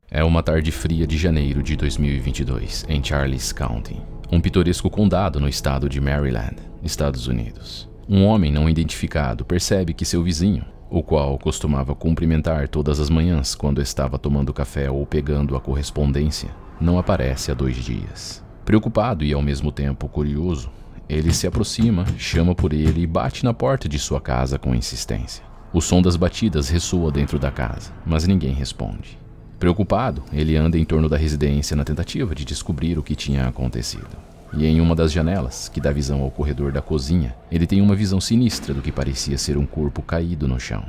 É uma tarde fria de janeiro de 2022, em Charles County, um pitoresco condado no estado de Maryland, Estados Unidos. Um homem não identificado percebe que seu vizinho, o qual costumava cumprimentar todas as manhãs quando estava tomando café ou pegando a correspondência, não aparece há 2 dias. Preocupado e ao mesmo tempo curioso, ele se aproxima, chama por ele e bate na porta de sua casa com insistência. O som das batidas ressoa dentro da casa, mas ninguém responde. Preocupado, ele anda em torno da residência na tentativa de descobrir o que tinha acontecido. E em uma das janelas, que dá visão ao corredor da cozinha, ele tem uma visão sinistra do que parecia ser um corpo caído no chão.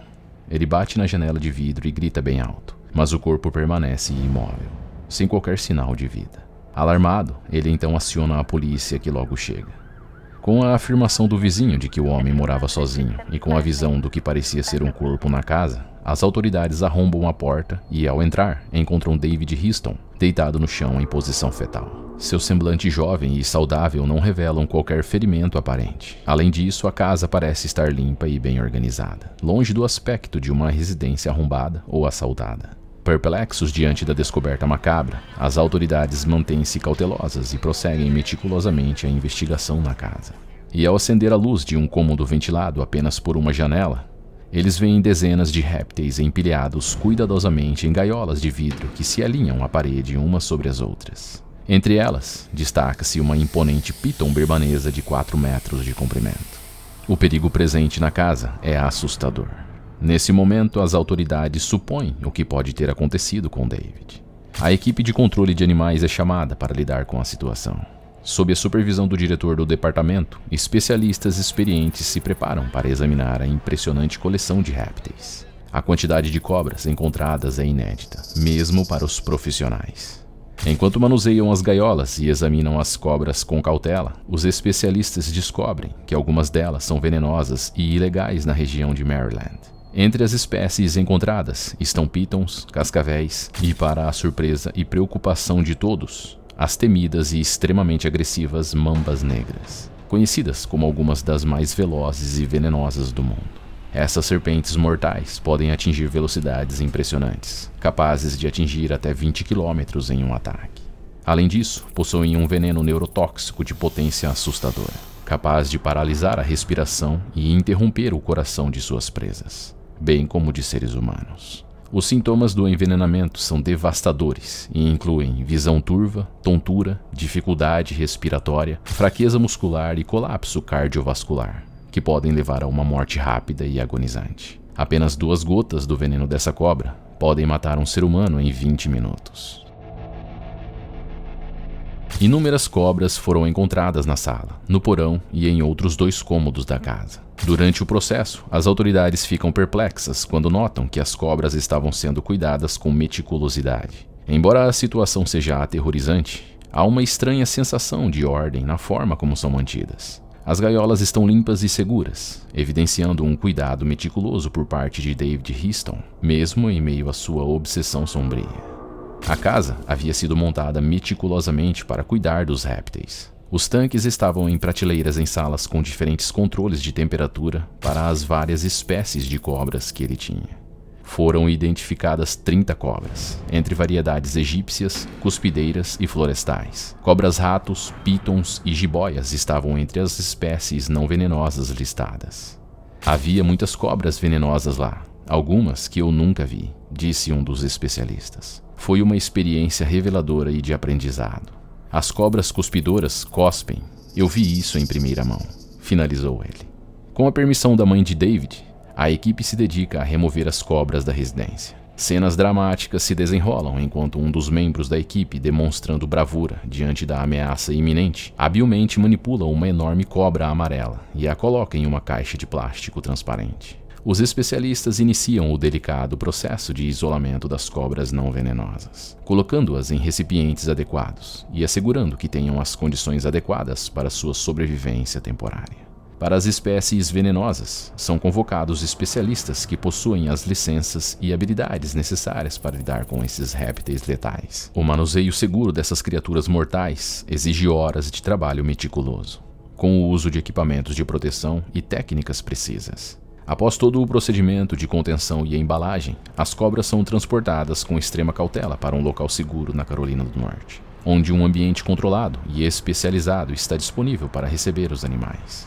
Ele bate na janela de vidro e grita bem alto, mas o corpo permanece imóvel, sem qualquer sinal de vida. Alarmado, ele então aciona a polícia, que logo chega. Com a afirmação do vizinho de que o homem morava sozinho e com a visão do que parecia ser um corpo na casa, as autoridades arrombam a porta e, ao entrar, encontram David Histon deitado no chão em posição fetal. Seu semblante jovem e saudável não revelam qualquer ferimento aparente. Além disso, a casa parece estar limpa e bem organizada, longe do aspecto de uma residência arrombada ou assaltada. Perplexos diante da descoberta macabra, as autoridades mantêm-se cautelosas e prosseguem meticulosamente a investigação na casa. E ao acender a luz de um cômodo ventilado apenas por uma janela, eles veem dezenas de répteis empilhados cuidadosamente em gaiolas de vidro que se alinham à parede umas sobre as outras. Entre elas, destaca-se uma imponente piton birmanesa de 4 metros de comprimento. O perigo presente na casa é assustador. Nesse momento, as autoridades supõem o que pode ter acontecido com David. A equipe de controle de animais é chamada para lidar com a situação. Sob a supervisão do diretor do departamento, especialistas experientes se preparam para examinar a impressionante coleção de répteis. A quantidade de cobras encontradas é inédita, mesmo para os profissionais. Enquanto manuseiam as gaiolas e examinam as cobras com cautela, os especialistas descobrem que algumas delas são venenosas e ilegais na região de Maryland. Entre as espécies encontradas estão pitons, cascavéis e, para a surpresa e preocupação de todos, as temidas e extremamente agressivas mambas negras, conhecidas como algumas das mais velozes e venenosas do mundo. Essas serpentes mortais podem atingir velocidades impressionantes, capazes de atingir até 20 km em um ataque. Além disso, possuem um veneno neurotóxico de potência assustadora, capaz de paralisar a respiração e interromper o coração de suas presas, bem como de seres humanos. Os sintomas do envenenamento são devastadores e incluem visão turva, tontura, dificuldade respiratória, fraqueza muscular e colapso cardiovascular, que podem levar a uma morte rápida e agonizante. Apenas 2 gotas do veneno dessa cobra podem matar um ser humano em 20 minutos. Inúmeras cobras foram encontradas na sala, no porão e em outros 2 cômodos da casa. Durante o processo, as autoridades ficam perplexas quando notam que as cobras estavam sendo cuidadas com meticulosidade. Embora a situação seja aterrorizante, há uma estranha sensação de ordem na forma como são mantidas. As gaiolas estão limpas e seguras, evidenciando um cuidado meticuloso por parte de David Histon, mesmo em meio à sua obsessão sombria. A casa havia sido montada meticulosamente para cuidar dos répteis. Os tanques estavam em prateleiras em salas com diferentes controles de temperatura para as várias espécies de cobras que ele tinha. Foram identificadas 30 cobras, entre variedades egípcias, cuspideiras e florestais. Cobras-ratos, pitons e jiboias estavam entre as espécies não venenosas listadas. Havia muitas cobras venenosas lá, algumas que eu nunca vi, disse um dos especialistas. Foi uma experiência reveladora e de aprendizado. As cobras cuspidoras cospem. Eu vi isso em primeira mão, finalizou ele. Com a permissão da mãe de David, a equipe se dedica a remover as cobras da residência. Cenas dramáticas se desenrolam enquanto um dos membros da equipe, demonstrando bravura diante da ameaça iminente, habilmente manipula uma enorme cobra amarela e a coloca em uma caixa de plástico transparente. Os especialistas iniciam o delicado processo de isolamento das cobras não venenosas, colocando-as em recipientes adequados e assegurando que tenham as condições adequadas para sua sobrevivência temporária. Para as espécies venenosas, são convocados especialistas que possuem as licenças e habilidades necessárias para lidar com esses répteis letais. O manuseio seguro dessas criaturas mortais exige horas de trabalho meticuloso, com o uso de equipamentos de proteção e técnicas precisas. Após todo o procedimento de contenção e embalagem, as cobras são transportadas com extrema cautela para um local seguro na Carolina do Norte, onde um ambiente controlado e especializado está disponível para receber os animais.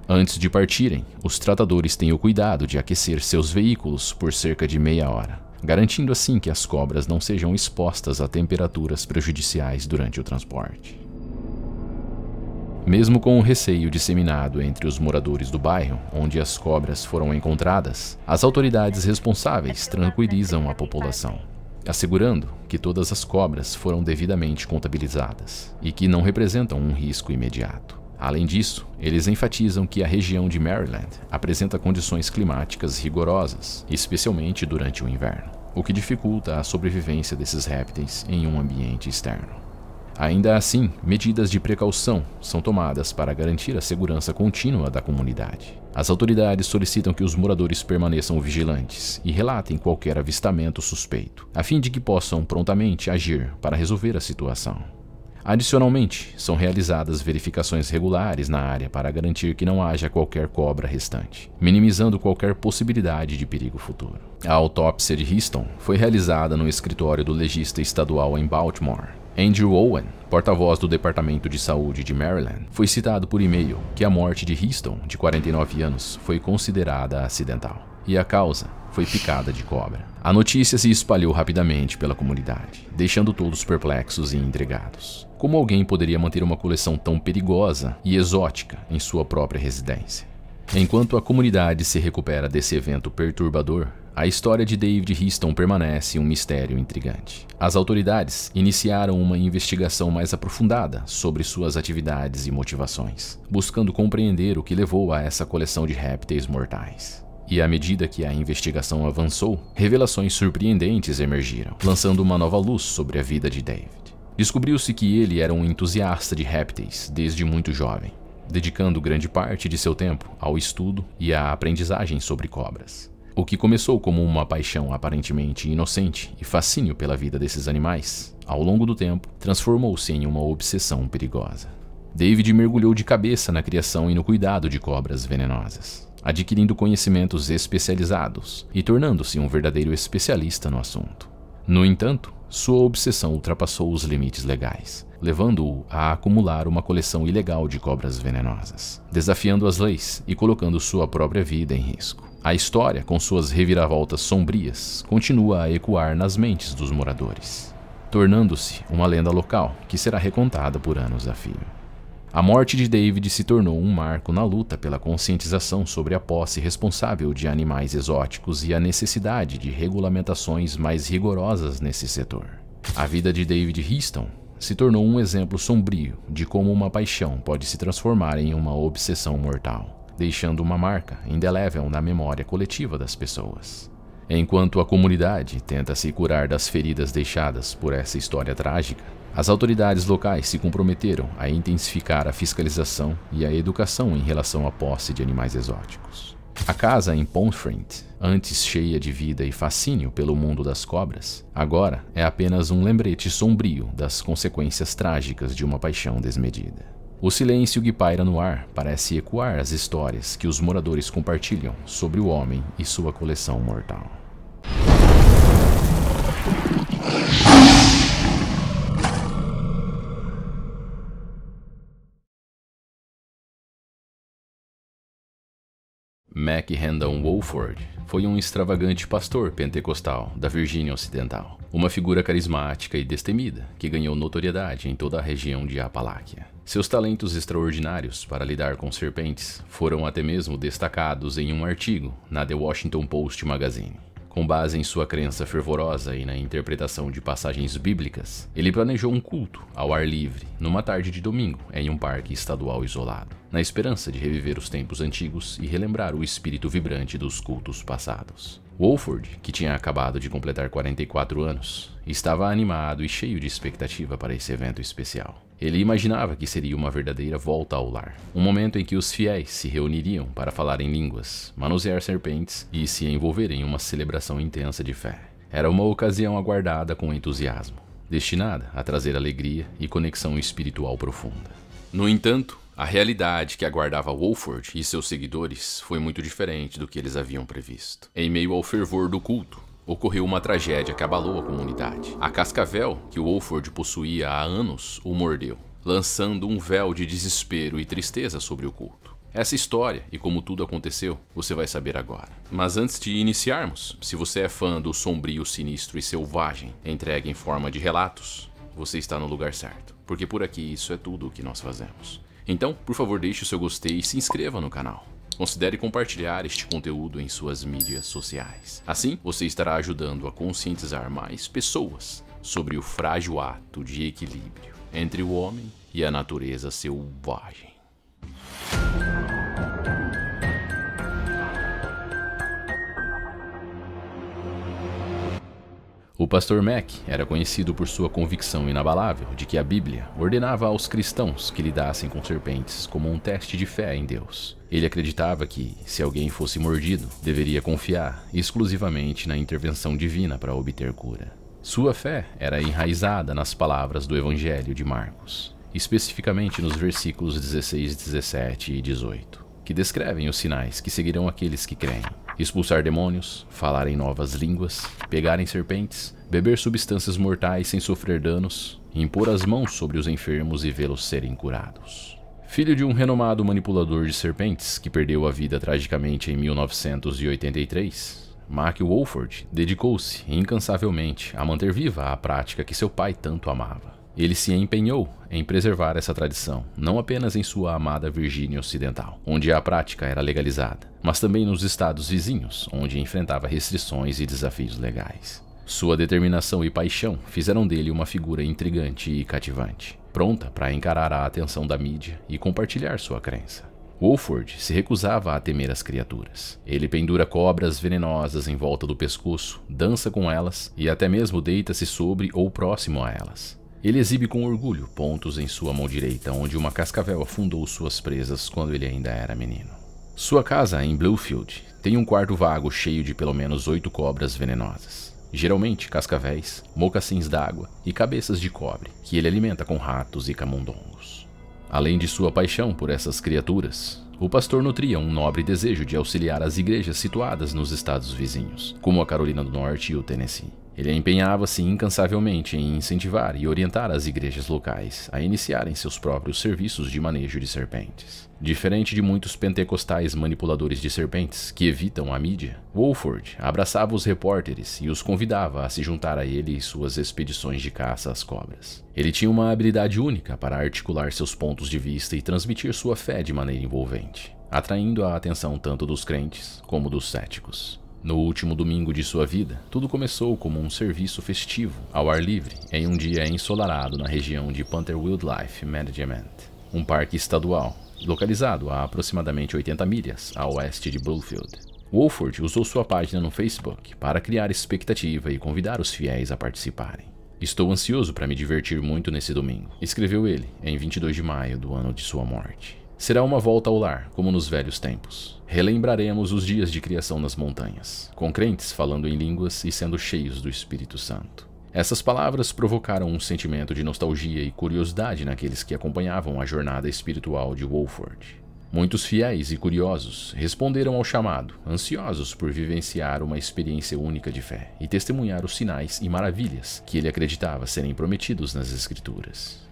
Antes de partirem, os tratadores têm o cuidado de aquecer seus veículos por cerca de meia hora, garantindo assim que as cobras não sejam expostas a temperaturas prejudiciais durante o transporte. Mesmo com o receio disseminado entre os moradores do bairro onde as cobras foram encontradas, as autoridades responsáveis tranquilizam a população, assegurando que todas as cobras foram devidamente contabilizadas e que não representam um risco imediato. Além disso, eles enfatizam que a região de Maryland apresenta condições climáticas rigorosas, especialmente durante o inverno, o que dificulta a sobrevivência desses répteis em um ambiente externo. Ainda assim, medidas de precaução são tomadas para garantir a segurança contínua da comunidade. As autoridades solicitam que os moradores permaneçam vigilantes e relatem qualquer avistamento suspeito, a fim de que possam prontamente agir para resolver a situação. Adicionalmente, são realizadas verificações regulares na área para garantir que não haja qualquer cobra restante, minimizando qualquer possibilidade de perigo futuro. A autópsia de Houston foi realizada no escritório do legista estadual em Baltimore. Andrew Owen, porta-voz do Departamento de Saúde de Maryland, foi citado por e-mail que a morte de Houston, de 49 anos, foi considerada acidental, e a causa foi picada de cobra. A notícia se espalhou rapidamente pela comunidade, deixando todos perplexos e intrigados. Como alguém poderia manter uma coleção tão perigosa e exótica em sua própria residência? Enquanto a comunidade se recupera desse evento perturbador, a história de David Houston permanece um mistério intrigante. As autoridades iniciaram uma investigação mais aprofundada sobre suas atividades e motivações, buscando compreender o que levou a essa coleção de répteis mortais. E à medida que a investigação avançou, revelações surpreendentes emergiram, lançando uma nova luz sobre a vida de David. Descobriu-se que ele era um entusiasta de répteis desde muito jovem, dedicando grande parte de seu tempo ao estudo e à aprendizagem sobre cobras. O que começou como uma paixão aparentemente inocente e fascínio pela vida desses animais, ao longo do tempo, transformou-se em uma obsessão perigosa. David mergulhou de cabeça na criação e no cuidado de cobras venenosas, adquirindo conhecimentos especializados e tornando-se um verdadeiro especialista no assunto. No entanto, sua obsessão ultrapassou os limites legais, levando-o a acumular uma coleção ilegal de cobras venenosas, desafiando as leis e colocando sua própria vida em risco. A história, com suas reviravoltas sombrias, continua a ecoar nas mentes dos moradores, tornando-se uma lenda local que será recontada por anos a fio. A morte de David se tornou um marco na luta pela conscientização sobre a posse responsável de animais exóticos e a necessidade de regulamentações mais rigorosas nesse setor. A vida de David Houston se tornou um exemplo sombrio de como uma paixão pode se transformar em uma obsessão mortal, deixando uma marca indelével na memória coletiva das pessoas. Enquanto a comunidade tenta se curar das feridas deixadas por essa história trágica, as autoridades locais se comprometeram a intensificar a fiscalização e a educação em relação à posse de animais exóticos. A casa em Pomfret, antes cheia de vida e fascínio pelo mundo das cobras, agora é apenas um lembrete sombrio das consequências trágicas de uma paixão desmedida. O silêncio que paira no ar parece ecoar as histórias que os moradores compartilham sobre o homem e sua coleção mortal. Mac Randall Woolford foi um extravagante pastor pentecostal da Virgínia Ocidental, uma figura carismática e destemida que ganhou notoriedade em toda a região de Apaláquia. Seus talentos extraordinários para lidar com serpentes foram até mesmo destacados em um artigo na The Washington Post Magazine. Com base em sua crença fervorosa e na interpretação de passagens bíblicas, ele planejou um culto ao ar livre numa tarde de domingo em um parque estadual isolado, na esperança de reviver os tempos antigos e relembrar o espírito vibrante dos cultos passados. Woolford, que tinha acabado de completar 44 anos, estava animado e cheio de expectativa para esse evento especial. Ele imaginava que seria uma verdadeira volta ao lar, um momento em que os fiéis se reuniriam para falar em línguas, manusear serpentes e se envolver em uma celebração intensa de fé. Era uma ocasião aguardada com entusiasmo, destinada a trazer alegria e conexão espiritual profunda. No entanto, A realidade que aguardava Wolford e seus seguidores foi muito diferente do que eles haviam previsto. Em meio ao fervor do culto, ocorreu uma tragédia que abalou a comunidade. A cascavel que Wolford possuía há anos o mordeu, lançando um véu de desespero e tristeza sobre o culto. Essa história e como tudo aconteceu, você vai saber agora. Mas antes de iniciarmos, se você é fã do sombrio, sinistro e selvagem, entregue em forma de relatos, você está no lugar certo, porque por aqui isso é tudo o que nós fazemos. Então, por favor, deixe o seu gostei e se inscreva no canal. Considere compartilhar este conteúdo em suas mídias sociais. Assim, você estará ajudando a conscientizar mais pessoas sobre o frágil ato de equilíbrio entre o homem e a natureza selvagem. O pastor Mac era conhecido por sua convicção inabalável de que a Bíblia ordenava aos cristãos que lidassem com serpentes como um teste de fé em Deus. Ele acreditava que, se alguém fosse mordido, deveria confiar exclusivamente na intervenção divina para obter cura. Sua fé era enraizada nas palavras do Evangelho de Marcos, especificamente nos versículos 16, 17 e 18, que descrevem os sinais que seguirão aqueles que creem: expulsar demônios, falar em novas línguas, pegarem serpentes, beber substâncias mortais sem sofrer danos, impor as mãos sobre os enfermos e vê-los serem curados. Filho de um renomado manipulador de serpentes que perdeu a vida tragicamente em 1983, Mac Wolford dedicou-se incansavelmente a manter viva a prática que seu pai tanto amava. Ele se empenhou em preservar essa tradição, não apenas em sua amada Virgínia Ocidental, onde a prática era legalizada, mas também nos estados vizinhos, onde enfrentava restrições e desafios legais. Sua determinação e paixão fizeram dele uma figura intrigante e cativante, pronta para encarar a atenção da mídia e compartilhar sua crença. Wolford se recusava a temer as criaturas. Ele pendura cobras venenosas em volta do pescoço, dança com elas e até mesmo deita-se sobre ou próximo a elas. Ele exibe com orgulho pontos em sua mão direita onde uma cascavel afundou suas presas quando ele ainda era menino. Sua casa em Bluefield tem um quarto vago cheio de pelo menos 8 cobras venenosas, geralmente cascavéis, mocassins d'água e cabeças de cobre, que ele alimenta com ratos e camundongos. Além de sua paixão por essas criaturas, o pastor nutria um nobre desejo de auxiliar as igrejas situadas nos estados vizinhos, como a Carolina do Norte e o Tennessee. Ele empenhava-se incansavelmente em incentivar e orientar as igrejas locais a iniciarem seus próprios serviços de manejo de serpentes. Diferente de muitos pentecostais manipuladores de serpentes que evitam a mídia, Wolford abraçava os repórteres e os convidava a se juntar a ele em suas expedições de caça às cobras. Ele tinha uma habilidade única para articular seus pontos de vista e transmitir sua fé de maneira envolvente, atraindo a atenção tanto dos crentes como dos céticos. No último domingo de sua vida, tudo começou como um serviço festivo, ao ar livre, em um dia ensolarado na região de Panther Wildlife Management, um parque estadual, localizado a aproximadamente 80 milhas a oeste de Bluefield. Wolford usou sua página no Facebook para criar expectativa e convidar os fiéis a participarem. "Estou ansioso para me divertir muito nesse domingo", escreveu ele em 22 de maio do ano de sua morte. "Será uma volta ao lar, como nos velhos tempos. Relembraremos os dias de criação nas montanhas, com crentes falando em línguas e sendo cheios do Espírito Santo." Essas palavras provocaram um sentimento de nostalgia e curiosidade naqueles que acompanhavam a jornada espiritual de Wolford. Muitos fiéis e curiosos responderam ao chamado, ansiosos por vivenciar uma experiência única de fé e testemunhar os sinais e maravilhas que ele acreditava serem prometidos nas Escrituras.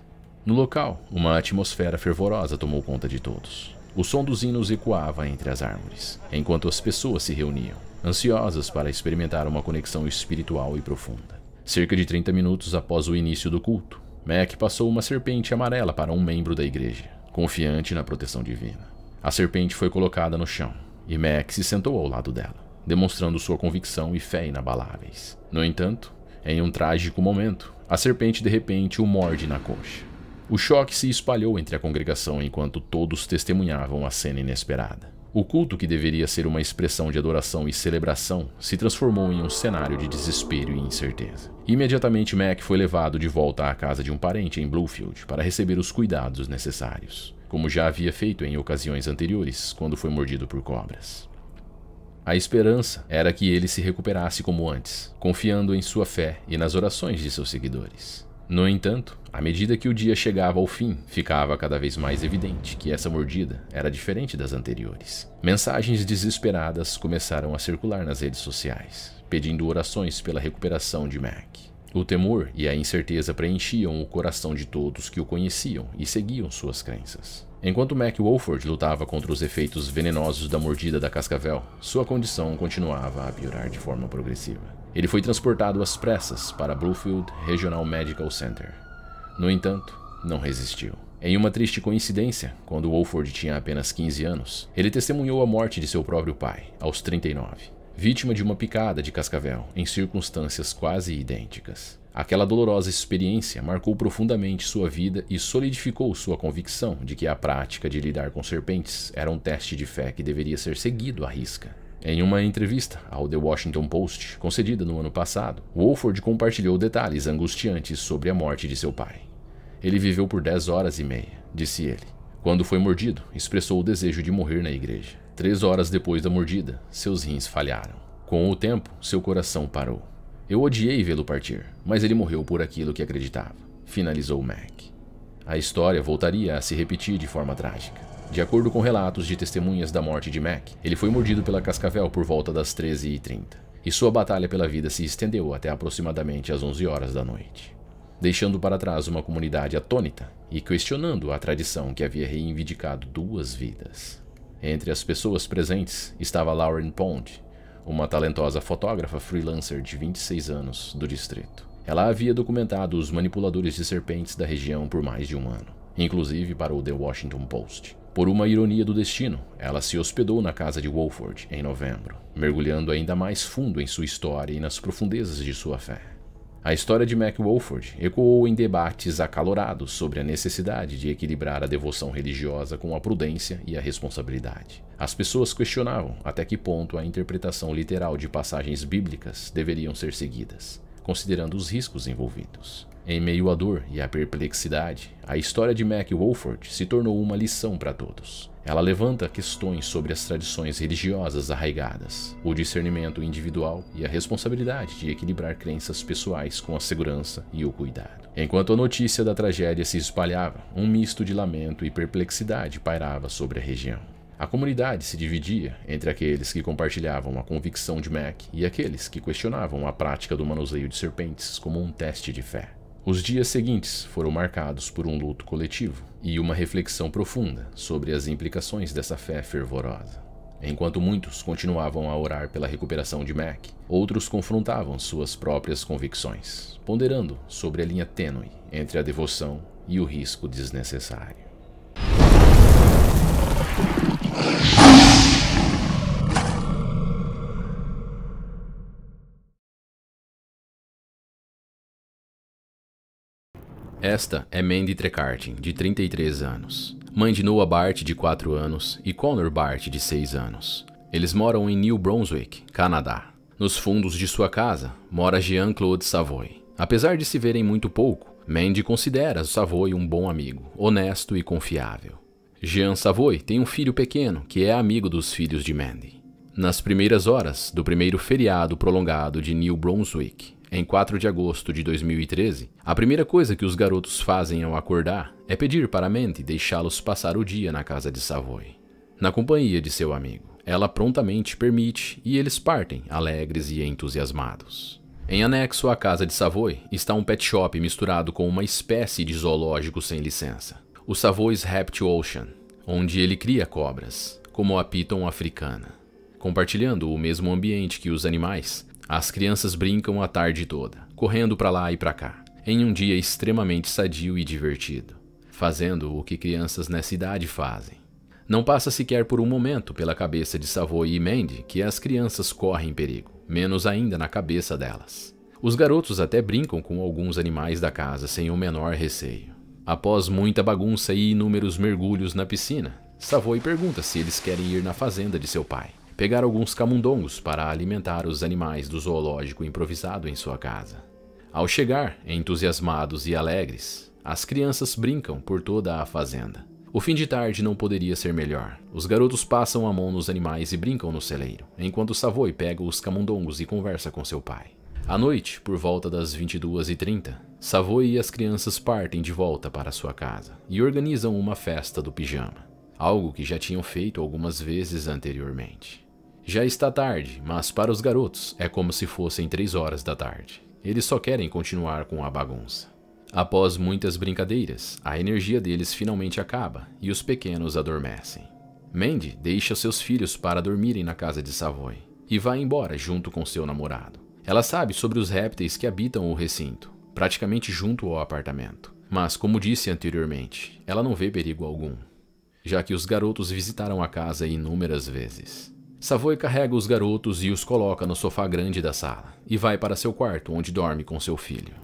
No local, uma atmosfera fervorosa tomou conta de todos. O som dos hinos ecoava entre as árvores, enquanto as pessoas se reuniam, ansiosas para experimentar uma conexão espiritual e profunda. Cerca de 30 minutos após o início do culto, Mac passou uma serpente amarela para um membro da igreja, confiante na proteção divina. A serpente foi colocada no chão, e Mac se sentou ao lado dela, demonstrando sua convicção e fé inabaláveis. No entanto, em um trágico momento, a serpente de repente o morde na coxa. O choque se espalhou entre a congregação enquanto todos testemunhavam a cena inesperada. O culto, que deveria ser uma expressão de adoração e celebração, se transformou em um cenário de desespero e incerteza. Imediatamente, Mac foi levado de volta à casa de um parente em Bluefield para receber os cuidados necessários, como já havia feito em ocasiões anteriores, quando foi mordido por cobras. A esperança era que ele se recuperasse como antes, confiando em sua fé e nas orações de seus seguidores. No entanto, à medida que o dia chegava ao fim, ficava cada vez mais evidente que essa mordida era diferente das anteriores. Mensagens desesperadas começaram a circular nas redes sociais, pedindo orações pela recuperação de Mac. O temor e a incerteza preenchiam o coração de todos que o conheciam e seguiam suas crenças. Enquanto Mac Woolford lutava contra os efeitos venenosos da mordida da cascavel, sua condição continuava a piorar de forma progressiva. Ele foi transportado às pressas para Bluefield Regional Medical Center. No entanto, não resistiu. Em uma triste coincidência, quando Woolford tinha apenas 15 anos, ele testemunhou a morte de seu próprio pai, aos 39, vítima de uma picada de cascavel, em circunstâncias quase idênticas. Aquela dolorosa experiência marcou profundamente sua vida e solidificou sua convicção de que a prática de lidar com serpentes era um teste de fé que deveria ser seguido à risca. Em uma entrevista ao The Washington Post, concedida no ano passado, Woolford compartilhou detalhes angustiantes sobre a morte de seu pai. Ele viveu por 10 horas e meia, disse ele. Quando foi mordido, expressou o desejo de morrer na igreja. 3 horas depois da mordida, seus rins falharam. Com o tempo, seu coração parou. Eu odiei vê-lo partir, mas ele morreu por aquilo que acreditava, finalizou Mac. A história voltaria a se repetir de forma trágica. De acordo com relatos de testemunhas da morte de Mac, ele foi mordido pela cascavel por volta das 13h30, e sua batalha pela vida se estendeu até aproximadamente às 11 horas da noite, deixando para trás uma comunidade atônita e questionando a tradição que havia reivindicado 2 vidas. Entre as pessoas presentes estava Lauren Pond, uma talentosa fotógrafa freelancer de 26 anos do distrito. Ela havia documentado os manipuladores de serpentes da região por mais de um ano, inclusive para o The Washington Post. Por uma ironia do destino, ela se hospedou na casa de Woolford em novembro, mergulhando ainda mais fundo em sua história e nas profundezas de sua fé. A história de Mac Woolford ecoou em debates acalorados sobre a necessidade de equilibrar a devoção religiosa com a prudência e a responsabilidade. As pessoas questionavam até que ponto a interpretação literal de passagens bíblicas deveriam ser seguidas, considerando os riscos envolvidos. Em meio à dor e à perplexidade, a história de Mac Woolford se tornou uma lição para todos. Ela levanta questões sobre as tradições religiosas arraigadas, o discernimento individual e a responsabilidade de equilibrar crenças pessoais com a segurança e o cuidado. Enquanto a notícia da tragédia se espalhava, um misto de lamento e perplexidade pairava sobre a região. A comunidade se dividia entre aqueles que compartilhavam a convicção de Mac e aqueles que questionavam a prática do manuseio de serpentes como um teste de fé. Os dias seguintes foram marcados por um luto coletivo e uma reflexão profunda sobre as implicações dessa fé fervorosa. Enquanto muitos continuavam a orar pela recuperação de Mac, outros confrontavam suas próprias convicções, ponderando sobre a linha tênue entre a devoção e o risco desnecessário. Esta é Mandy Trecartin, de 33 anos, mãe de Noah Bart, de 4 anos, e Connor Bart, de 6 anos. Eles moram em New Brunswick, Canadá. Nos fundos de sua casa, mora Jean-Claude Savoy. Apesar de se verem muito pouco, Mandy considera Savoy um bom amigo, honesto e confiável. Jean Savoy tem um filho pequeno que é amigo dos filhos de Mandy. Nas primeiras horas do primeiro feriado prolongado de New Brunswick, em 4 de agosto de 2013, a primeira coisa que os garotos fazem ao acordar é pedir para Mandy deixá-los passar o dia na casa de Savoy. Na companhia de seu amigo, ela prontamente permite e eles partem, alegres e entusiasmados. Em anexo à casa de Savoy está um pet shop misturado com uma espécie de zoológico sem licença, o Savoy's Reptile Ocean, onde ele cria cobras, como a piton africana. Compartilhando o mesmo ambiente que os animais, as crianças brincam a tarde toda, correndo para lá e para cá, em um dia extremamente sadio e divertido, fazendo o que crianças nessa idade fazem. Não passa sequer por um momento pela cabeça de Savoy e Mandy que as crianças correm perigo, menos ainda na cabeça delas. Os garotos até brincam com alguns animais da casa sem o menor receio. Após muita bagunça e inúmeros mergulhos na piscina, Savoy pergunta se eles querem ir na fazenda de seu pai, pegar alguns camundongos para alimentar os animais do zoológico improvisado em sua casa. Ao chegar, entusiasmados e alegres, as crianças brincam por toda a fazenda. O fim de tarde não poderia ser melhor. Os garotos passam a mão nos animais e brincam no celeiro, enquanto Savoy pega os camundongos e conversa com seu pai. À noite, por volta das 22h30, Savoy e as crianças partem de volta para sua casa e organizam uma festa do pijama, algo que já tinham feito algumas vezes anteriormente. Já está tarde, mas para os garotos é como se fossem 3 horas da tarde. Eles só querem continuar com a bagunça. Após muitas brincadeiras, a energia deles finalmente acaba e os pequenos adormecem. Mandy deixa seus filhos para dormirem na casa de Savoy e vai embora junto com seu namorado. Ela sabe sobre os répteis que habitam o recinto, praticamente junto ao apartamento, mas como disse anteriormente, ela não vê perigo algum, já que os garotos visitaram a casa inúmeras vezes. Savoy carrega os garotos e os coloca no sofá grande da sala e vai para seu quarto, onde dorme com seu filho.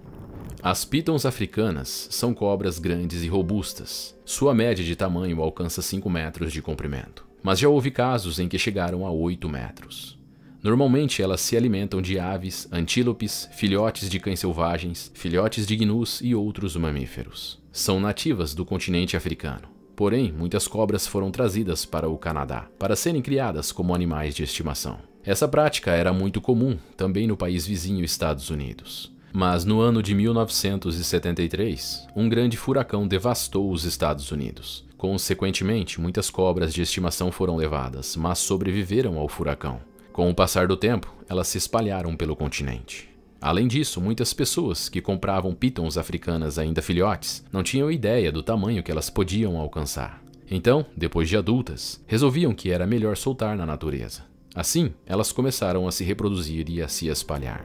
As pitons africanas são cobras grandes e robustas. Sua média de tamanho alcança 5 metros de comprimento, mas já houve casos em que chegaram a 8 metros. Normalmente elas se alimentam de aves, antílopes, filhotes de cães selvagens, filhotes de gnus e outros mamíferos. São nativas do continente africano. Porém, muitas cobras foram trazidas para o Canadá para serem criadas como animais de estimação. Essa prática era muito comum também no país vizinho Estados Unidos. Mas no ano de 1973, um grande furacão devastou os Estados Unidos. Consequentemente, muitas cobras de estimação foram levadas, mas sobreviveram ao furacão. Com o passar do tempo, elas se espalharam pelo continente. Além disso, muitas pessoas que compravam pitons africanas ainda filhotes não tinham ideia do tamanho que elas podiam alcançar. Então, depois de adultas, resolviam que era melhor soltar na natureza. Assim, elas começaram a se reproduzir e a se espalhar.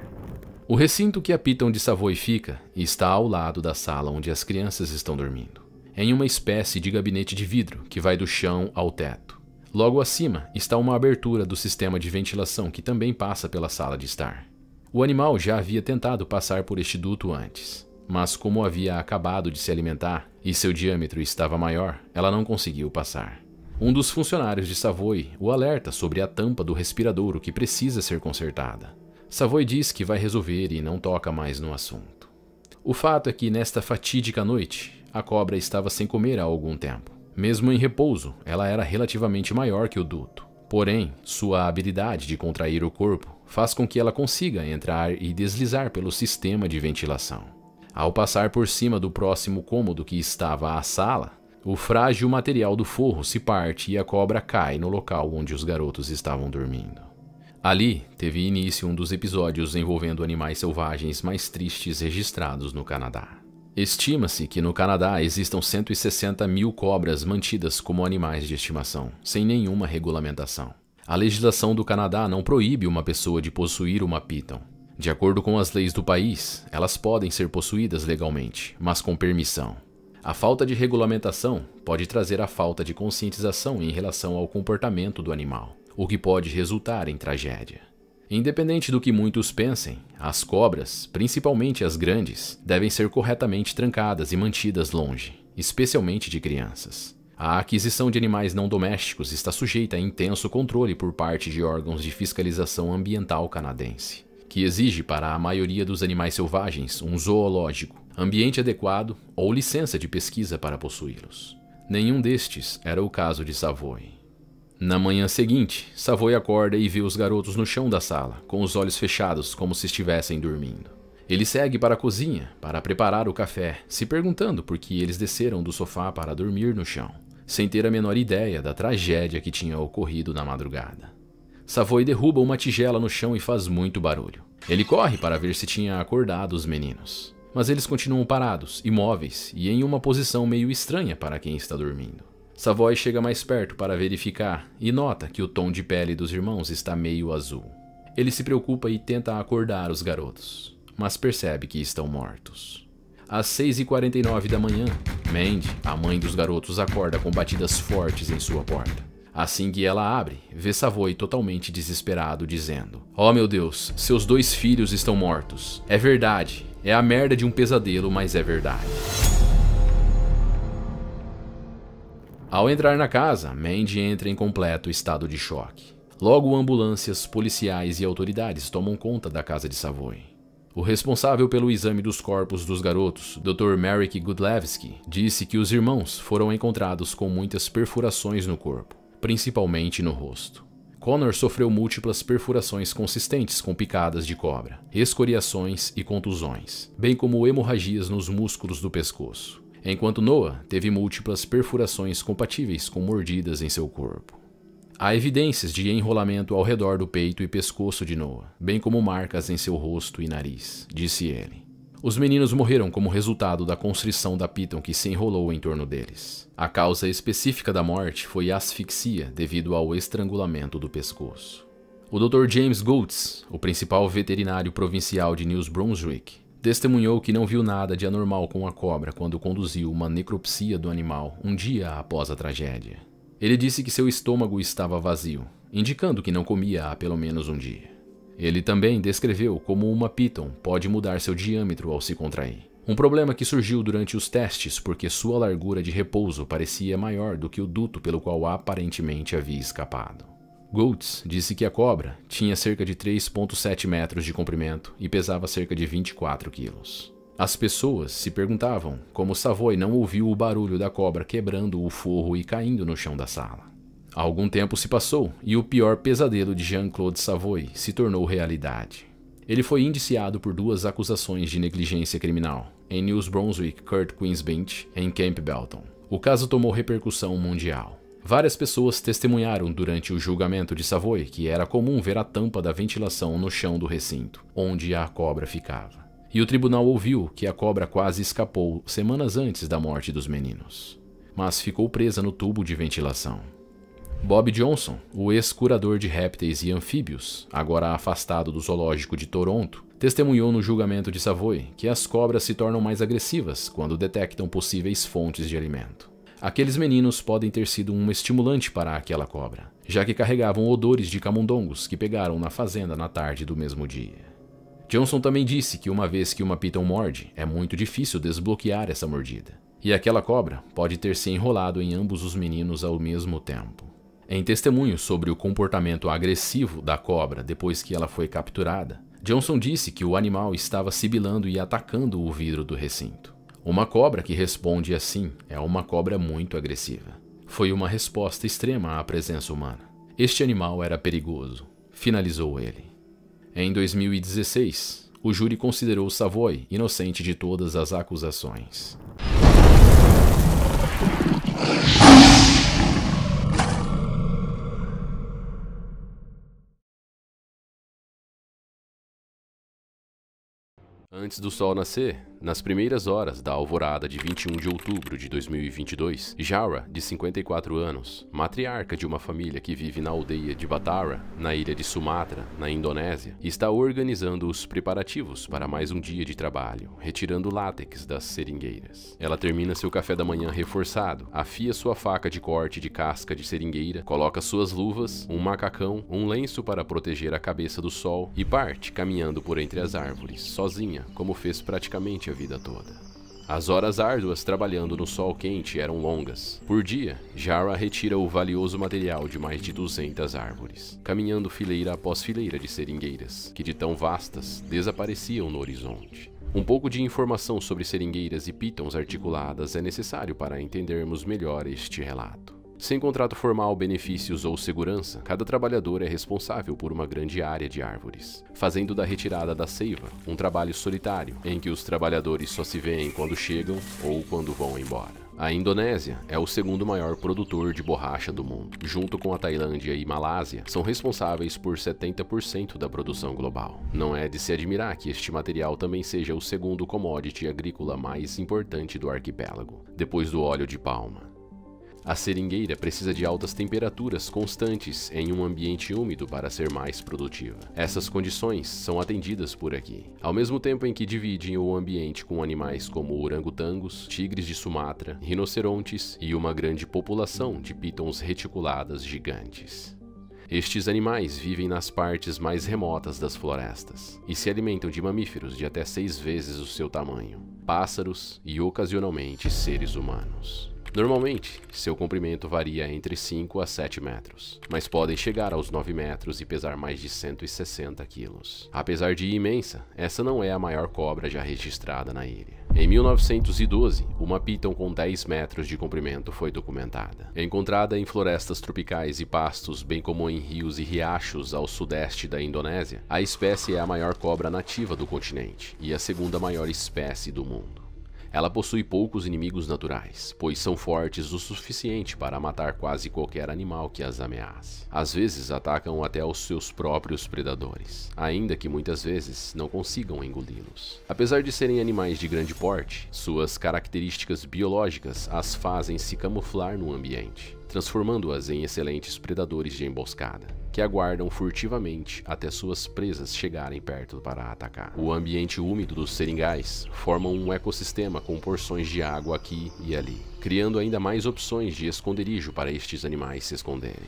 O recinto que a piton de Savoy fica está ao lado da sala onde as crianças estão dormindo, em uma espécie de gabinete de vidro que vai do chão ao teto. Logo acima está uma abertura do sistema de ventilação que também passa pela sala de estar. O animal já havia tentado passar por este duto antes, mas como havia acabado de se alimentar e seu diâmetro estava maior, ela não conseguiu passar. Um dos funcionários de Savoy o alerta sobre a tampa do respiradouro que precisa ser consertada. Savoy diz que vai resolver e não toca mais no assunto. O fato é que nesta fatídica noite, a cobra estava sem comer há algum tempo. Mesmo em repouso, ela era relativamente maior que o duto. Porém, sua habilidade de contrair o corpo faz com que ela consiga entrar e deslizar pelo sistema de ventilação. Ao passar por cima do próximo cômodo que estava a sala, o frágil material do forro se parte e a cobra cai no local onde os garotos estavam dormindo. Ali teve início um dos episódios envolvendo animais selvagens mais tristes registrados no Canadá. Estima-se que no Canadá existam 160 mil cobras mantidas como animais de estimação, sem nenhuma regulamentação. A legislação do Canadá não proíbe uma pessoa de possuir uma piton. De acordo com as leis do país, elas podem ser possuídas legalmente, mas com permissão. A falta de regulamentação pode trazer a falta de conscientização em relação ao comportamento do animal, o que pode resultar em tragédia. Independente do que muitos pensem, as cobras, principalmente as grandes, devem ser corretamente trancadas e mantidas longe, especialmente de crianças. A aquisição de animais não domésticos está sujeita a intenso controle por parte de órgãos de fiscalização ambiental canadense, que exige para a maioria dos animais selvagens um zoológico, ambiente adequado ou licença de pesquisa para possuí-los. Nenhum destes era o caso de Savoy. Na manhã seguinte, Savoy acorda e vê os garotos no chão da sala, com os olhos fechados como se estivessem dormindo. Ele segue para a cozinha para preparar o café, se perguntando por que eles desceram do sofá para dormir no chão, sem ter a menor ideia da tragédia que tinha ocorrido na madrugada. Savoy derruba uma tigela no chão e faz muito barulho. Ele corre para ver se tinha acordado os meninos, mas eles continuam parados, imóveis e em uma posição meio estranha para quem está dormindo. Savoy chega mais perto para verificar e nota que o tom de pele dos irmãos está meio azul. Ele se preocupa e tenta acordar os garotos, mas percebe que estão mortos. Às 6h49 da manhã, Mandy, a mãe dos garotos, acorda com batidas fortes em sua porta. Assim que ela abre, vê Savoy totalmente desesperado, dizendo: "Oh meu Deus, seus 2 filhos estão mortos. É verdade, é a merda de um pesadelo, mas é verdade." Ao entrar na casa, Mandy entra em completo estado de choque. Logo, ambulâncias, policiais e autoridades tomam conta da casa de Savoy. O responsável pelo exame dos corpos dos garotos, Dr. Merrick Gudlewski, disse que os irmãos foram encontrados com muitas perfurações no corpo, principalmente no rosto. Connor sofreu múltiplas perfurações consistentes com picadas de cobra, escoriações e contusões, bem como hemorragias nos músculos do pescoço, enquanto Noah teve múltiplas perfurações compatíveis com mordidas em seu corpo. Há evidências de enrolamento ao redor do peito e pescoço de Noah, bem como marcas em seu rosto e nariz, disse ele. Os meninos morreram como resultado da constrição da piton que se enrolou em torno deles. A causa específica da morte foi asfixia devido ao estrangulamento do pescoço. O Dr. James Goetz, o principal veterinário provincial de New Brunswick, testemunhou que não viu nada de anormal com a cobra quando conduziu uma necropsia do animal um dia após a tragédia. Ele disse que seu estômago estava vazio, indicando que não comia há pelo menos um dia. Ele também descreveu como uma piton pode mudar seu diâmetro ao se contrair. Um problema que surgiu durante os testes porque sua largura de repouso parecia maior do que o duto pelo qual aparentemente havia escapado. Goetz disse que a cobra tinha cerca de 3,7 metros de comprimento e pesava cerca de 24 quilos. As pessoas se perguntavam como Savoy não ouviu o barulho da cobra quebrando o forro e caindo no chão da sala. Algum tempo se passou e o pior pesadelo de Jean-Claude Savoy se tornou realidade. Ele foi indiciado por 2 acusações de negligência criminal, em New Brunswick Court Queen's Bench, em Campbellton. O caso tomou repercussão mundial. Várias pessoas testemunharam durante o julgamento de Savoy que era comum ver a tampa da ventilação no chão do recinto, onde a cobra ficava. E o tribunal ouviu que a cobra quase escapou semanas antes da morte dos meninos, mas ficou presa no tubo de ventilação. Bob Johnson, o ex-curador de répteis e anfíbios, agora afastado do zoológico de Toronto, testemunhou no julgamento de Savoy que as cobras se tornam mais agressivas quando detectam possíveis fontes de alimento. Aqueles meninos podem ter sido um estimulante para aquela cobra, já que carregavam odores de camundongos que pegaram na fazenda na tarde do mesmo dia. Johnson também disse que uma vez que uma piton morde, é muito difícil desbloquear essa mordida, e aquela cobra pode ter se enrolado em ambos os meninos ao mesmo tempo. Em testemunho sobre o comportamento agressivo da cobra depois que ela foi capturada, Johnson disse que o animal estava sibilando e atacando o vidro do recinto. Uma cobra que responde assim é uma cobra muito agressiva. Foi uma resposta extrema à presença humana. Este animal era perigoso, finalizou ele. Em 2016, o júri considerou Savoy inocente de todas as acusações. Antes do sol nascer, nas primeiras horas da alvorada de 21 de outubro de 2022, Jara, de 54 anos, matriarca de uma família que vive na aldeia de Batara, na ilha de Sumatra, na Indonésia, está organizando os preparativos para mais um dia de trabalho, retirando látex das seringueiras. Ela termina seu café da manhã reforçado, afia sua faca de corte de casca de seringueira, coloca suas luvas, um macacão, um lenço para proteger a cabeça do sol e parte caminhando por entre as árvores, sozinha, como fez praticamente a vida toda. As horas árduas trabalhando no sol quente eram longas. Por dia, Jara retira o valioso material de mais de 200 árvores, caminhando fileira após fileira de seringueiras, que de tão vastas, desapareciam no horizonte. Um pouco de informação sobre seringueiras e pitons articuladas é necessário para entendermos melhor este relato. Sem contrato formal, benefícios ou segurança, cada trabalhador é responsável por uma grande área de árvores, fazendo da retirada da seiva um trabalho solitário, em que os trabalhadores só se veem quando chegam ou quando vão embora. A Indonésia é o segundo maior produtor de borracha do mundo. Junto com a Tailândia e Malásia, são responsáveis por 70% da produção global. Não é de se admirar que este material também seja o segundo commodity agrícola mais importante do arquipélago, depois do óleo de palma. A seringueira precisa de altas temperaturas constantes em um ambiente úmido para ser mais produtiva. Essas condições são atendidas por aqui, ao mesmo tempo em que dividem o ambiente com animais como orangotangos, tigres de Sumatra, rinocerontes e uma grande população de pitons reticuladas gigantes. Estes animais vivem nas partes mais remotas das florestas e se alimentam de mamíferos de até 6 vezes o seu tamanho, pássaros e ocasionalmente seres humanos. Normalmente, seu comprimento varia entre 5 a 7 metros, mas podem chegar aos 9 metros e pesar mais de 160 quilos. Apesar de imensa, essa não é a maior cobra já registrada na ilha. Em 1912, uma piton com 10 metros de comprimento foi documentada. Encontrada em florestas tropicais e pastos, bem como em rios e riachos ao sudeste da Indonésia, a espécie é a maior cobra nativa do continente e a segunda maior espécie do mundo. Ela possui poucos inimigos naturais, pois são fortes o suficiente para matar quase qualquer animal que as ameace. Às vezes atacam até os seus próprios predadores, ainda que muitas vezes não consigam engoli-los. Apesar de serem animais de grande porte, suas características biológicas as fazem se camuflar no ambiente, transformando-as em excelentes predadores de emboscada, que aguardam furtivamente até suas presas chegarem perto para atacar. O ambiente úmido dos seringais forma um ecossistema com porções de água aqui e ali, criando ainda mais opções de esconderijo para estes animais se esconderem.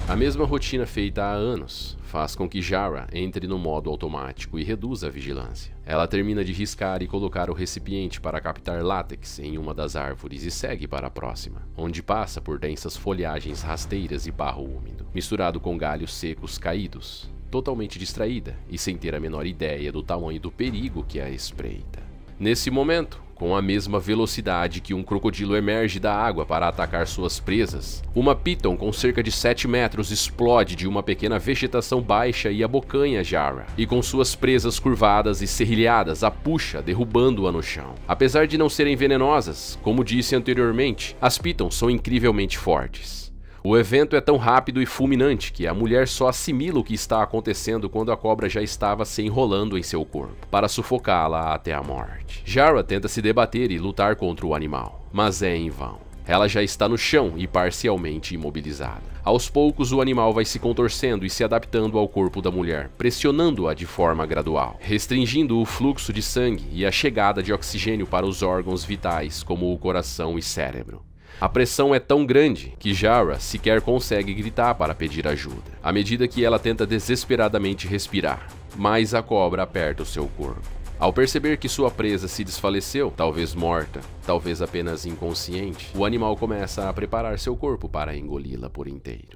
A mesma rotina feita há anos faz com que Jara entre no modo automático e reduza a vigilância. Ela termina de riscar e colocar o recipiente para captar látex em uma das árvores e segue para a próxima, onde passa por densas folhagens rasteiras e barro úmido, misturado com galhos secos caídos, totalmente distraída e sem ter a menor ideia do tamanho do perigo que a espreita. Nesse momento, com a mesma velocidade que um crocodilo emerge da água para atacar suas presas, uma piton com cerca de 7 metros explode de uma pequena vegetação baixa e abocanha Jara, e com suas presas curvadas e serrilhadas a puxa, derrubando-a no chão. Apesar de não serem venenosas, como disse anteriormente, as pitons são incrivelmente fortes. O evento é tão rápido e fulminante que a mulher só assimila o que está acontecendo quando a cobra já estava se enrolando em seu corpo, para sufocá-la até a morte. Jara tenta se debater e lutar contra o animal, mas é em vão. Ela já está no chão e parcialmente imobilizada. Aos poucos, o animal vai se contorcendo e se adaptando ao corpo da mulher, pressionando-a de forma gradual, restringindo o fluxo de sangue e a chegada de oxigênio para os órgãos vitais, como o coração e cérebro. A pressão é tão grande que Jara sequer consegue gritar para pedir ajuda, à medida que ela tenta desesperadamente respirar, mais a cobra aperta o seu corpo. Ao perceber que sua presa se desfaleceu, talvez morta, talvez apenas inconsciente, o animal começa a preparar seu corpo para engoli-la por inteiro.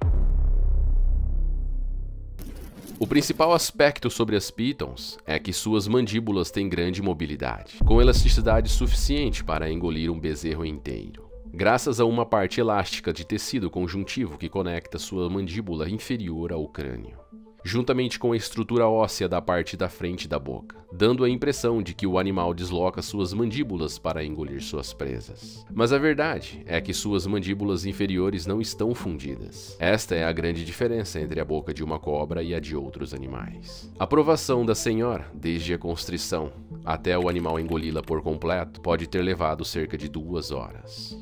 O principal aspecto sobre as pitons é que suas mandíbulas têm grande mobilidade, com elasticidade suficiente para engolir um bezerro inteiro, graças a uma parte elástica de tecido conjuntivo que conecta sua mandíbula inferior ao crânio, juntamente com a estrutura óssea da parte da frente da boca, dando a impressão de que o animal desloca suas mandíbulas para engolir suas presas. Mas a verdade é que suas mandíbulas inferiores não estão fundidas. Esta é a grande diferença entre a boca de uma cobra e a de outros animais. A provação da senhora, desde a constrição até o animal engoli-la por completo, pode ter levado cerca de 2 horas.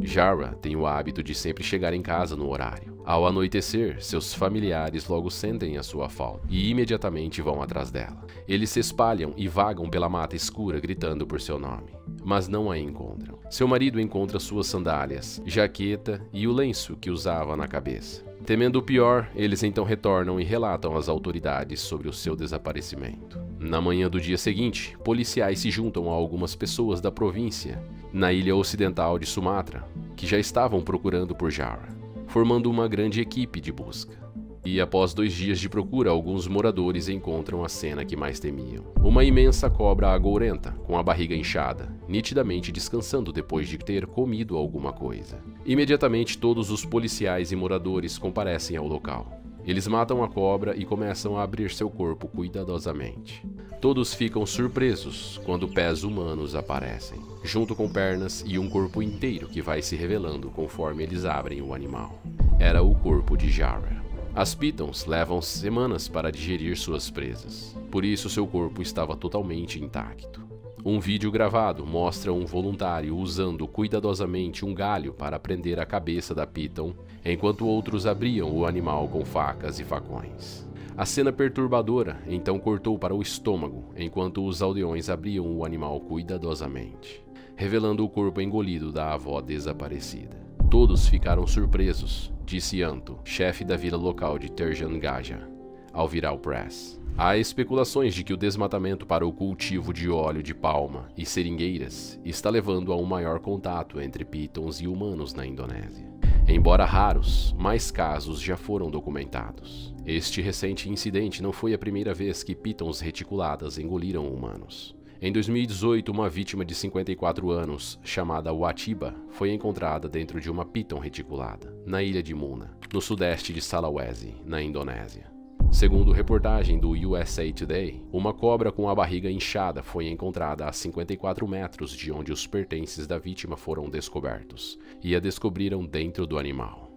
Jara tem o hábito de sempre chegar em casa no horário. Ao anoitecer, seus familiares logo sentem a sua falta e imediatamente vão atrás dela. Eles se espalham e vagam pela mata escura gritando por seu nome, mas não a encontram. Seu marido encontra suas sandálias, jaqueta e o lenço que usava na cabeça. Temendo o pior, eles então retornam e relatam às autoridades sobre o seu desaparecimento. Na manhã do dia seguinte, policiais se juntam a algumas pessoas da província, na ilha ocidental de Sumatra, que já estavam procurando por Jara, formando uma grande equipe de busca. E após 2 dias de procura, alguns moradores encontram a cena que mais temiam. Uma imensa cobra agourenta, com a barriga inchada, nitidamente descansando depois de ter comido alguma coisa. Imediatamente todos os policiais e moradores comparecem ao local. Eles matam a cobra e começam a abrir seu corpo cuidadosamente. Todos ficam surpresos quando pés humanos aparecem, junto com pernas e um corpo inteiro que vai se revelando conforme eles abrem o animal. Era o corpo de Jara. As pitons levam semanas para digerir suas presas, por isso seu corpo estava totalmente intacto. Um vídeo gravado mostra um voluntário usando cuidadosamente um galho para prender a cabeça da piton, enquanto outros abriam o animal com facas e facões. A cena perturbadora então cortou para o estômago, enquanto os aldeões abriam o animal cuidadosamente, revelando o corpo engolido da avó desaparecida. Todos ficaram surpresos, disse Anto, chefe da vila local de Terjan Gaja, ao virar o press. Há especulações de que o desmatamento para o cultivo de óleo de palma e seringueiras está levando a um maior contato entre pitons e humanos na Indonésia. Embora raros, mais casos já foram documentados. Este recente incidente não foi a primeira vez que pitons reticuladas engoliram humanos. Em 2018, uma vítima de 54 anos, chamada Watiba, foi encontrada dentro de uma piton reticulada, na ilha de Muna, no sudeste de Sulawesi, na Indonésia. Segundo reportagem do USA Today, uma cobra com a barriga inchada foi encontrada a 54 metros de onde os pertences da vítima foram descobertos, e a descobriram dentro do animal.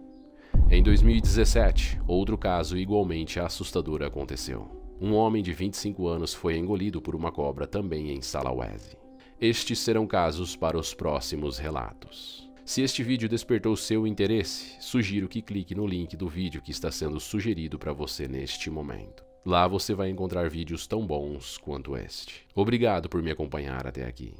Em 2017, outro caso igualmente assustador aconteceu. Um homem de 25 anos foi engolido por uma cobra também em Sulawesi. Estes serão casos para os próximos relatos. Se este vídeo despertou seu interesse, sugiro que clique no link do vídeo que está sendo sugerido para você neste momento. Lá você vai encontrar vídeos tão bons quanto este. Obrigado por me acompanhar até aqui.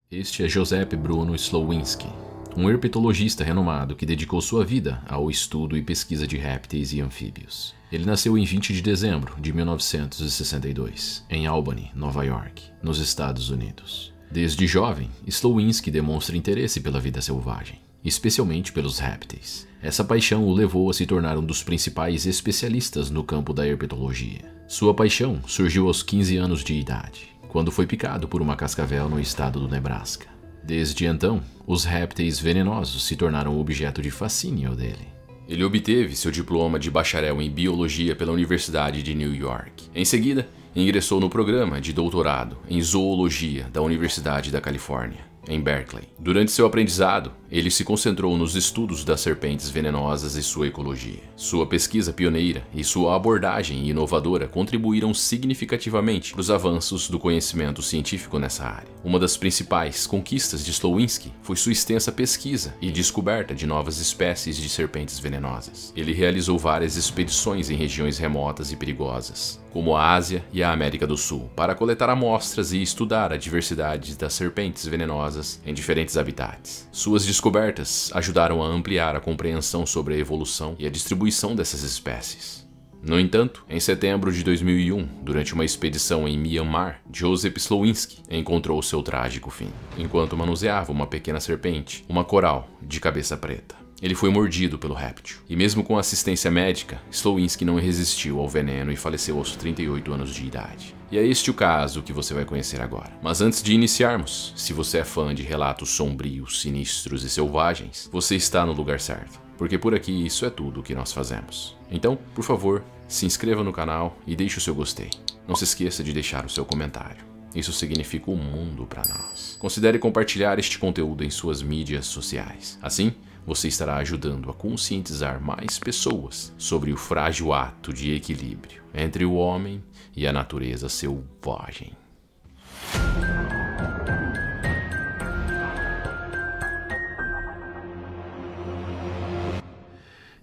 Este é Josep Bruno Slowinski, um herpetologista renomado que dedicou sua vida ao estudo e pesquisa de répteis e anfíbios. Ele nasceu em 20 de dezembro de 1962, em Albany, Nova York, nos Estados Unidos. Desde jovem, Slowinski demonstra interesse pela vida selvagem, especialmente pelos répteis. Essa paixão o levou a se tornar um dos principais especialistas no campo da herpetologia. Sua paixão surgiu aos 15 anos de idade, quando foi picado por uma cascavel no estado do Nebraska. Desde então, os répteis venenosos se tornaram objeto de fascínio dele. Ele obteve seu diploma de bacharel em biologia pela Universidade de New York. Em seguida, ingressou no programa de doutorado em zoologia da Universidade da Califórnia, em Berkeley. Durante seu aprendizado, ele se concentrou nos estudos das serpentes venenosas e sua ecologia. Sua pesquisa pioneira e sua abordagem inovadora contribuíram significativamente para os avanços do conhecimento científico nessa área. Uma das principais conquistas de Slowinski foi sua extensa pesquisa e descoberta de novas espécies de serpentes venenosas. Ele realizou várias expedições em regiões remotas e perigosas, como a Ásia e a América do Sul, para coletar amostras e estudar a diversidade das serpentes venenosas em diferentes habitats. Suas descobertas ajudaram a ampliar a compreensão sobre a evolução e a distribuição dessas espécies. No entanto, em setembro de 2001, durante uma expedição em Myanmar, Joseph Slowinski encontrou seu trágico fim, enquanto manuseava uma pequena serpente, uma coral de cabeça preta. Ele foi mordido pelo réptil, e mesmo com assistência médica, Slowinski não resistiu ao veneno e faleceu aos 38 anos de idade. E é este o caso que você vai conhecer agora. Mas antes de iniciarmos, se você é fã de relatos sombrios, sinistros e selvagens, você está no lugar certo, porque por aqui isso é tudo o que nós fazemos. Então, por favor, se inscreva no canal e deixe o seu gostei. Não se esqueça de deixar o seu comentário. Isso significa o mundo para nós. Considere compartilhar este conteúdo em suas mídias sociais. Assim, você estará ajudando a conscientizar mais pessoas sobre o frágil ato de equilíbrio entre o homem e a natureza selvagem.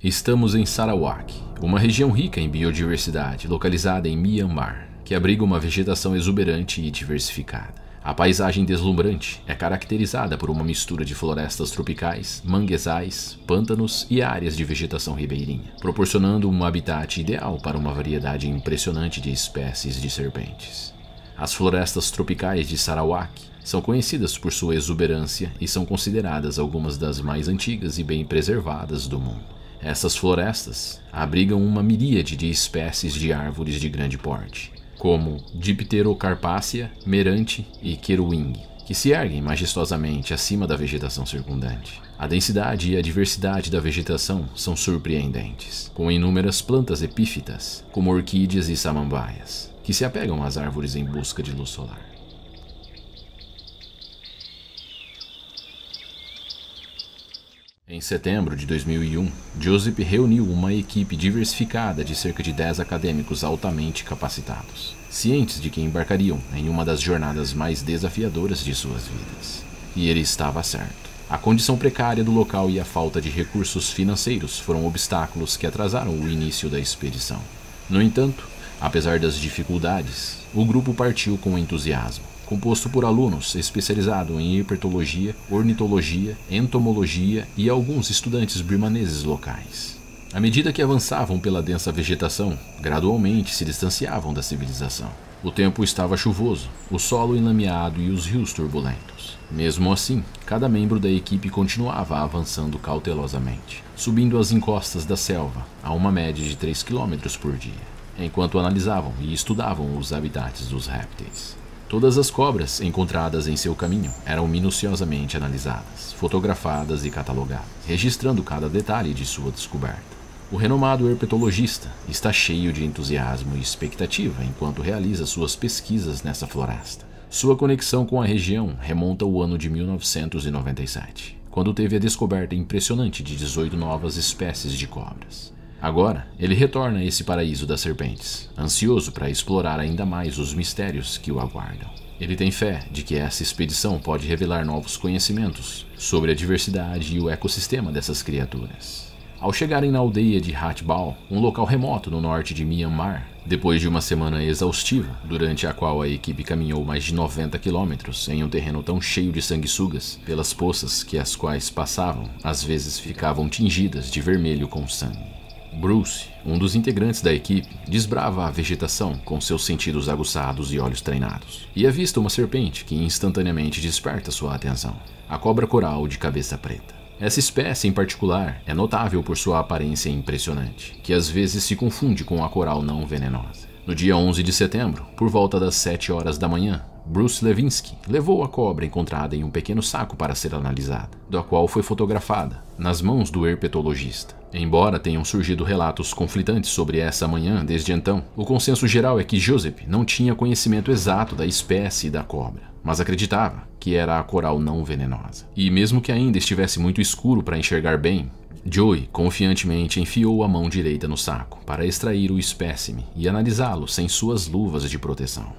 Estamos em Sarawak, uma região rica em biodiversidade localizada em Myanmar, que abriga uma vegetação exuberante e diversificada. A paisagem deslumbrante é caracterizada por uma mistura de florestas tropicais, manguezais, pântanos e áreas de vegetação ribeirinha, proporcionando um habitat ideal para uma variedade impressionante de espécies de serpentes. As florestas tropicais de Sarawak são conhecidas por sua exuberância e são consideradas algumas das mais antigas e bem preservadas do mundo. Essas florestas abrigam uma miríade de espécies de árvores de grande porte, como Dipterocarpácea, Merante e Querubim, que se erguem majestosamente acima da vegetação circundante. A densidade e a diversidade da vegetação são surpreendentes, com inúmeras plantas epífitas, como orquídeas e samambaias, que se apegam às árvores em busca de luz solar. Em setembro de 2001, Joseph reuniu uma equipe diversificada de cerca de 10 acadêmicos altamente capacitados, cientes de que embarcariam em uma das jornadas mais desafiadoras de suas vidas. E ele estava certo. A condição precária do local e a falta de recursos financeiros foram obstáculos que atrasaram o início da expedição. No entanto, apesar das dificuldades, o grupo partiu com entusiasmo, composto por alunos especializados em herpetologia, ornitologia, entomologia e alguns estudantes birmaneses locais. À medida que avançavam pela densa vegetação, gradualmente se distanciavam da civilização. O tempo estava chuvoso, o solo enlameado e os rios turbulentos. Mesmo assim, cada membro da equipe continuava avançando cautelosamente, subindo as encostas da selva a uma média de 3 km por dia, enquanto analisavam e estudavam os habitats dos répteis. Todas as cobras encontradas em seu caminho eram minuciosamente analisadas, fotografadas e catalogadas, registrando cada detalhe de sua descoberta. O renomado herpetologista está cheio de entusiasmo e expectativa enquanto realiza suas pesquisas nessa floresta. Sua conexão com a região remonta ao ano de 1997, quando teve a descoberta impressionante de 18 novas espécies de cobras. Agora, ele retorna a esse paraíso das serpentes, ansioso para explorar ainda mais os mistérios que o aguardam. Ele tem fé de que essa expedição pode revelar novos conhecimentos sobre a diversidade e o ecossistema dessas criaturas. Ao chegarem na aldeia de Hatbal, um local remoto no norte de Myanmar, depois de uma semana exaustiva, durante a qual a equipe caminhou mais de 90 quilômetros em um terreno tão cheio de sanguessugas, pelas poças que as quais passavam, às vezes ficavam tingidas de vermelho com sangue. Bruce, um dos integrantes da equipe, desbrava a vegetação com seus sentidos aguçados e olhos treinados, e avista uma serpente que instantaneamente desperta sua atenção, a cobra coral de cabeça preta. Essa espécie em particular é notável por sua aparência impressionante, que às vezes se confunde com a coral não venenosa. No dia 11 de setembro, por volta das 7 horas da manhã, Bruce Levinsky levou a cobra encontrada em um pequeno saco para ser analisada, da qual foi fotografada, nas mãos do herpetologista. Embora tenham surgido relatos conflitantes sobre essa manhã desde então, o consenso geral é que Joseph não tinha conhecimento exato da espécie da cobra, mas acreditava que era a coral não venenosa. E mesmo que ainda estivesse muito escuro para enxergar bem, Joey confiantemente enfiou a mão direita no saco para extrair o espécime e analisá-lo sem suas luvas de proteção.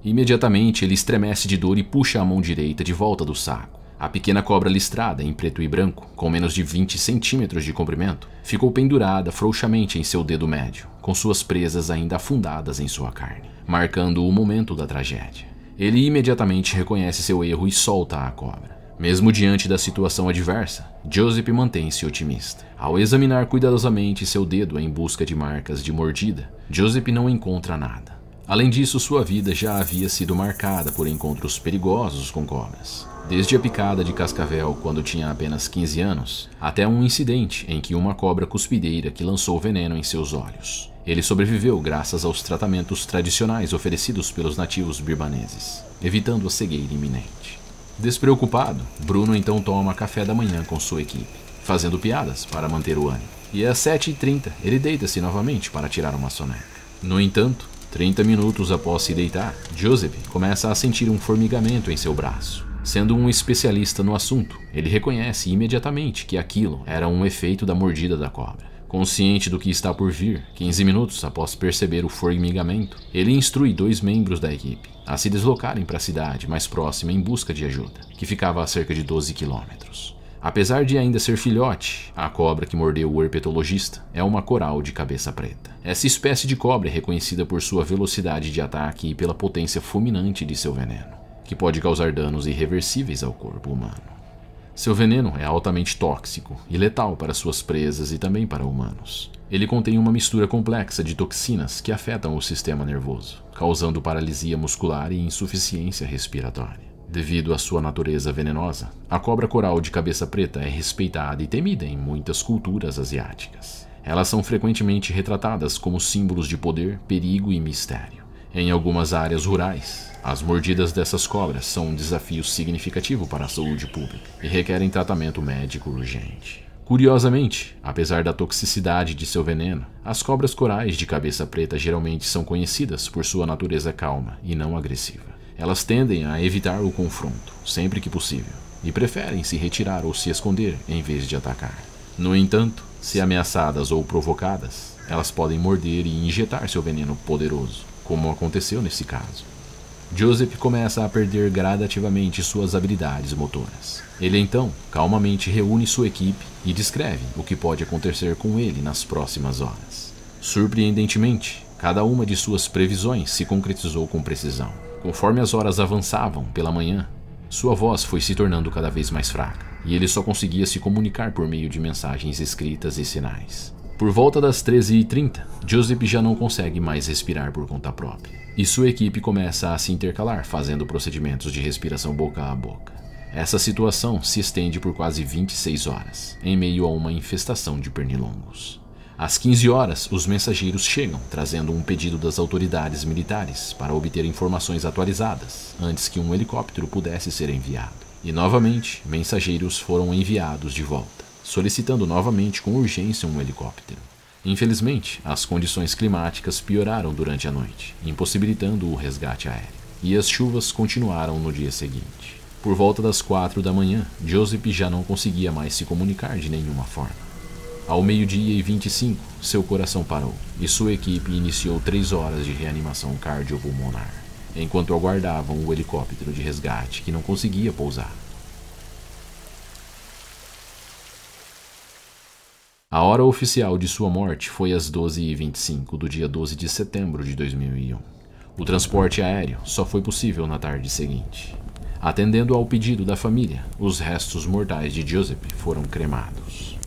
Imediatamente ele estremece de dor e puxa a mão direita de volta do saco. A pequena cobra listrada em preto e branco, com menos de 20 centímetros de comprimento, ficou pendurada frouxamente em seu dedo médio, com suas presas ainda afundadas em sua carne, marcando o momento da tragédia. Ele imediatamente reconhece seu erro e solta a cobra. Mesmo diante da situação adversa, Joseph mantém-se otimista. Ao examinar cuidadosamente seu dedo em busca de marcas de mordida, Joseph não encontra nada. Além disso, sua vida já havia sido marcada por encontros perigosos com cobras. Desde a picada de cascavel quando tinha apenas 15 anos, até um incidente em que uma cobra cuspideira que lançou veneno em seus olhos. Ele sobreviveu graças aos tratamentos tradicionais oferecidos pelos nativos birmaneses, evitando a cegueira iminente. Despreocupado, Bruno então toma café da manhã com sua equipe, fazendo piadas para manter o ânimo. E às 7h30 ele deita-se novamente para tirar uma soneca. No entanto, 30 minutos após se deitar, Joseph começa a sentir um formigamento em seu braço. Sendo um especialista no assunto, ele reconhece imediatamente que aquilo era um efeito da mordida da cobra. Consciente do que está por vir, 15 minutos após perceber o formigamento, ele instrui 2 membros da equipe a se deslocarem para a cidade mais próxima em busca de ajuda, que ficava a cerca de 12 quilômetros. Apesar de ainda ser filhote, a cobra que mordeu o herpetologista é uma coral de cabeça preta. Essa espécie de cobra é reconhecida por sua velocidade de ataque e pela potência fulminante de seu veneno, que pode causar danos irreversíveis ao corpo humano. Seu veneno é altamente tóxico e letal para suas presas e também para humanos. Ele contém uma mistura complexa de toxinas que afetam o sistema nervoso, causando paralisia muscular e insuficiência respiratória. Devido à sua natureza venenosa, a cobra coral de cabeça preta é respeitada e temida em muitas culturas asiáticas. Elas são frequentemente retratadas como símbolos de poder, perigo e mistério. Em algumas áreas rurais, as mordidas dessas cobras são um desafio significativo para a saúde pública e requerem tratamento médico urgente. Curiosamente, apesar da toxicidade de seu veneno, as cobras corais de cabeça preta geralmente são conhecidas por sua natureza calma e não agressiva. Elas tendem a evitar o confronto, sempre que possível, e preferem se retirar ou se esconder em vez de atacar. No entanto, se ameaçadas ou provocadas, elas podem morder e injetar seu veneno poderoso, como aconteceu nesse caso. Joseph começa a perder gradativamente suas habilidades motoras. Ele então calmamente reúne sua equipe e descreve o que pode acontecer com ele nas próximas horas. Surpreendentemente, cada uma de suas previsões se concretizou com precisão. Conforme as horas avançavam pela manhã, sua voz foi se tornando cada vez mais fraca, e ele só conseguia se comunicar por meio de mensagens escritas e sinais. Por volta das 13h30, Joseph já não consegue mais respirar por conta própria, e sua equipe começa a se intercalar fazendo procedimentos de respiração boca a boca. Essa situação se estende por quase 26 horas, em meio a uma infestação de pernilongos. Às 15 horas, os mensageiros chegam, trazendo um pedido das autoridades militares para obter informações atualizadas, antes que um helicóptero pudesse ser enviado. E novamente, mensageiros foram enviados de volta, solicitando novamente com urgência um helicóptero. Infelizmente, as condições climáticas pioraram durante a noite, impossibilitando o resgate aéreo, e as chuvas continuaram no dia seguinte. Por volta das 4 da manhã, Joseph já não conseguia mais se comunicar de nenhuma forma. Ao 12h25, seu coração parou e sua equipe iniciou 3 horas de reanimação cardiopulmonar, enquanto aguardavam o helicóptero de resgate que não conseguia pousar. A hora oficial de sua morte foi às 12h25 do dia 12 de setembro de 2001. O transporte aéreo só foi possível na tarde seguinte. Atendendo ao pedido da família, os restos mortais de Joseph foram cremados.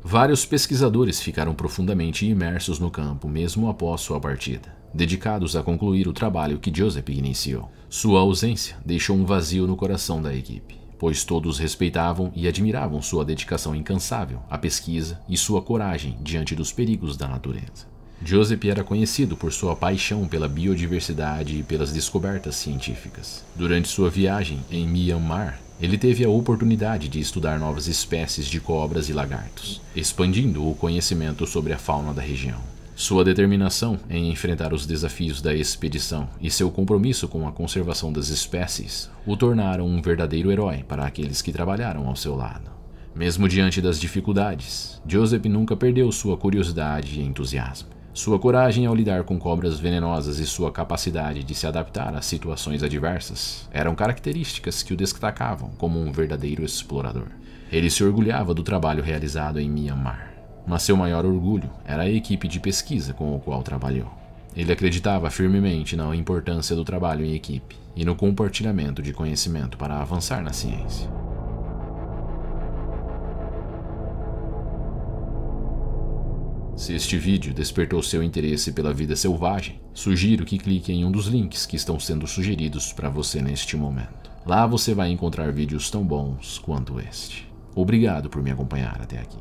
Vários pesquisadores ficaram profundamente imersos no campo mesmo após sua partida, dedicados a concluir o trabalho que Joseph iniciou. Sua ausência deixou um vazio no coração da equipe, pois todos respeitavam e admiravam sua dedicação incansável à pesquisa e sua coragem diante dos perigos da natureza. Joseph era conhecido por sua paixão pela biodiversidade e pelas descobertas científicas. Durante sua viagem em Myanmar, ele teve a oportunidade de estudar novas espécies de cobras e lagartos, expandindo o conhecimento sobre a fauna da região. Sua determinação em enfrentar os desafios da expedição e seu compromisso com a conservação das espécies o tornaram um verdadeiro herói para aqueles que trabalharam ao seu lado. Mesmo diante das dificuldades, Joseph nunca perdeu sua curiosidade e entusiasmo. Sua coragem ao lidar com cobras venenosas e sua capacidade de se adaptar a situações adversas eram características que o destacavam como um verdadeiro explorador. Ele se orgulhava do trabalho realizado em Myanmar, mas seu maior orgulho era a equipe de pesquisa com a qual trabalhou. Ele acreditava firmemente na importância do trabalho em equipe e no compartilhamento de conhecimento para avançar na ciência. Se este vídeo despertou seu interesse pela vida selvagem, sugiro que clique em um dos links que estão sendo sugeridos para você neste momento. Lá você vai encontrar vídeos tão bons quanto este. Obrigado por me acompanhar até aqui.